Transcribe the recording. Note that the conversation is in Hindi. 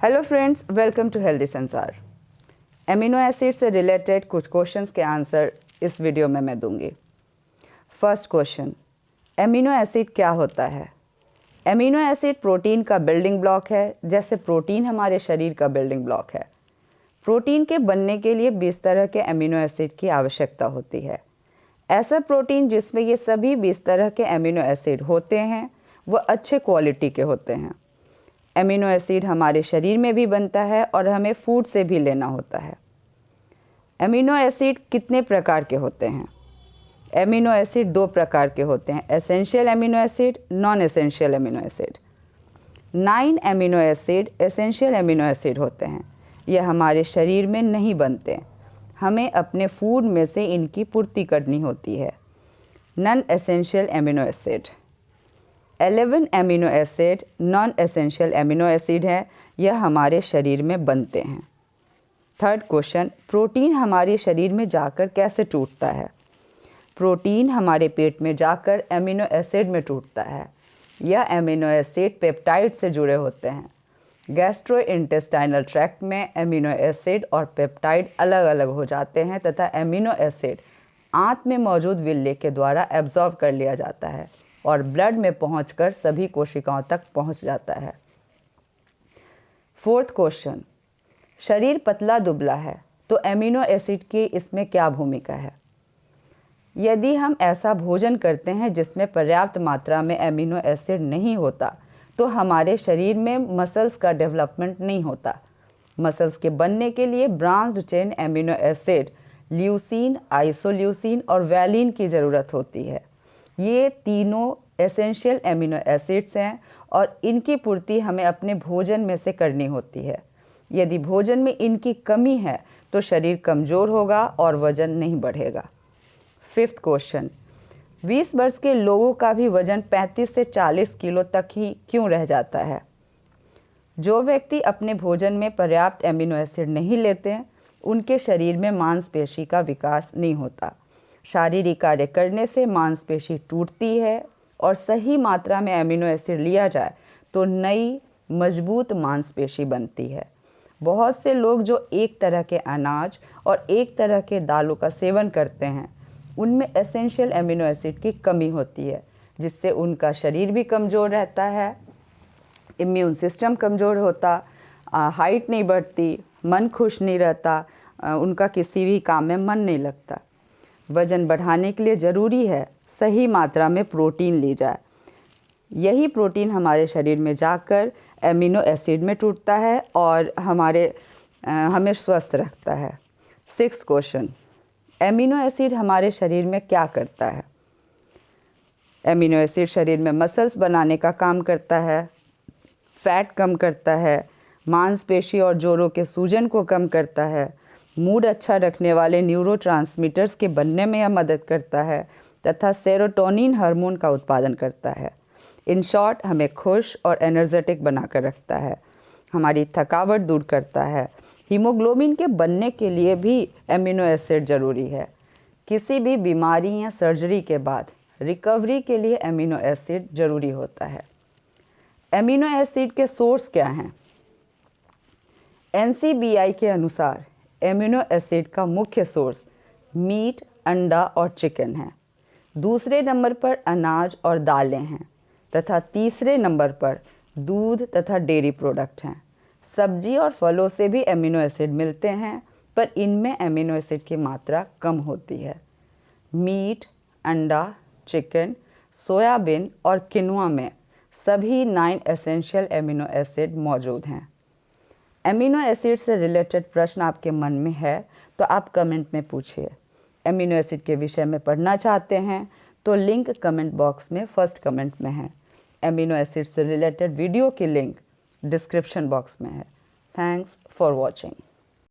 Hello friends, welcome to healthy Sansar. Amino acid से रिलेटेड कुछ क्वेश्चंस के आंसर इस वीडियो में मैं दूंगी। फर्स्ट क्वेश्चन, एमिनो एसिड क्या होता है? एमिनो एसिड प्रोटीन का बिल्डिंग ब्लॉक है, जैसे प्रोटीन हमारे शरीर का बिल्डिंग ब्लॉक है। प्रोटीन के बनने के लिए 20 तरह के एमिनो एसिड की आवश्यकता होती है। ऐसा प्रोटीन जिसमें ये सभी 20 तरह के एमिनो एसिड होते हैं वह अच्छे क्वालिटी के होते हैं। एमिनो एसिड हमारे शरीर में भी बनता है और हमें फूड से भी लेना होता है। एमिनो एसिड कितने प्रकार के होते हैं? एमिनो एसिड 2 प्रकार के होते हैं, essential amino acid, non essential amino acid. 9 amino acid essential amino acid होते हैं। यह हमारे शरीर में नहीं बनते, हमें अपने फूड में से इनकी पूर्ति करनी होती है। Non essential amino acid 11 amino acid non essential amino acid है, यह हमारे शरीर में बनते हैं। थर्ड क्वेश्चन, प्रोटीन हमारे शरीर में जाकर कैसे टूटता है? प्रोटीन हमारे पेट में जाकर एमिनो एसिड में टूटता है। यह एमिनो एसिड पेप्टाइड से जुड़े होते हैं। गैस्ट्रोइंटेस्टाइनल ट्रैक्ट में एमिनो एसिड और पेप्टाइड अलग अलग हो जाते हैं तथा एमिनो एसिड आंत में मौजूद विल्ले के द्वारा एब्जॉर्ब कर लिया जाता है और ब्लड में पहुंचकर सभी कोशिकाओं तक पहुंच जाता है। फोर्थ क्वेश्चन, शरीर पतला दुबला है तो एमिनो एसिड की इसमें क्या भूमिका है? यदि हम ऐसा भोजन करते हैं जिसमें पर्याप्त मात्रा में एमिनो एसिड नहीं होता तो हमारे शरीर में मसल्स का डेवलपमेंट नहीं होता। मसल्स के बनने के लिए branched chain amino acid leucine, isoleucine और वैलिन की ज़रूरत होती है। ये तीनों एसेंशियल एमिनो एसिड्स हैं और इनकी पूर्ति हमें अपने भोजन में से करनी होती है। यदि भोजन में इनकी कमी है तो शरीर कमज़ोर होगा और वज़न नहीं बढ़ेगा। फिफ्थ क्वेश्चन, 20 वर्ष के लोगों का भी वज़न 35 से 40 किलो तक ही क्यों रह जाता है? जो व्यक्ति अपने भोजन में पर्याप्त एमिनो एसिड नहीं लेते हैं उनके शरीर में मांसपेशी का विकास नहीं होता। शारीरिक कार्य करने से मांसपेशी टूटती है और सही मात्रा में एमिनो एसिड लिया जाए तो नई मजबूत मांसपेशी बनती है। बहुत से लोग जो एक तरह के अनाज और एक तरह के दालों का सेवन करते हैं उनमें एसेंशियल एमिनो एसिड की कमी होती है, जिससे उनका शरीर भी कमज़ोर रहता है, इम्यून सिस्टम कमज़ोर होता, हाइट नहीं बढ़ती, मन खुश नहीं रहता, उनका किसी भी काम में मन नहीं लगता। वज़न बढ़ाने के लिए ज़रूरी है सही मात्रा में प्रोटीन ली जाए। यही प्रोटीन हमारे शरीर में जाकर एमिनो एसिड में टूटता है और हमें स्वस्थ रखता है। सिक्स्थ क्वेश्चन, एमिनो एसिड हमारे शरीर में क्या करता है? एमिनो एसिड शरीर में मसल्स बनाने का काम करता है, फैट कम करता है, मांसपेशी और जोड़ों के सूजन को कम करता है, मूड अच्छा रखने वाले न्यूरोट्रांसमीटर्स के बनने में यह मदद करता है तथा सेरोटोनिन हार्मोन का उत्पादन करता है। इन शॉर्ट, हमें खुश और एनर्जेटिक बनाकर रखता है, हमारी थकावट दूर करता है। हीमोग्लोबिन के बनने के लिए भी एमिनो एसिड ज़रूरी है। किसी भी बीमारी या सर्जरी के बाद रिकवरी के लिए एमिनो एसिड ज़रूरी होता है। एमिनो एसिड के सोर्स क्या हैं? NCBI के अनुसार एमिनो एसिड का मुख्य सोर्स मीट, अंडा और चिकन है। दूसरे नंबर पर अनाज और दालें हैं तथा तीसरे नंबर पर दूध तथा डेयरी प्रोडक्ट हैं। सब्जी और फलों से भी एमिनो एसिड मिलते हैं पर इनमें एमिनो एसिड की मात्रा कम होती है। मीट, अंडा, चिकन, सोयाबीन और किनुआ में सभी 9 एसेंशियल एमिनो एसिड मौजूद हैं। एमिनो एसिड से रिलेटेड प्रश्न आपके मन में है तो आप कमेंट में पूछिए। एमिनो एसिड के विषय में पढ़ना चाहते हैं तो लिंक कमेंट बॉक्स में फर्स्ट कमेंट में है। एमिनो एसिड से रिलेटेड वीडियो की लिंक डिस्क्रिप्शन बॉक्स में है। Thanks for watching.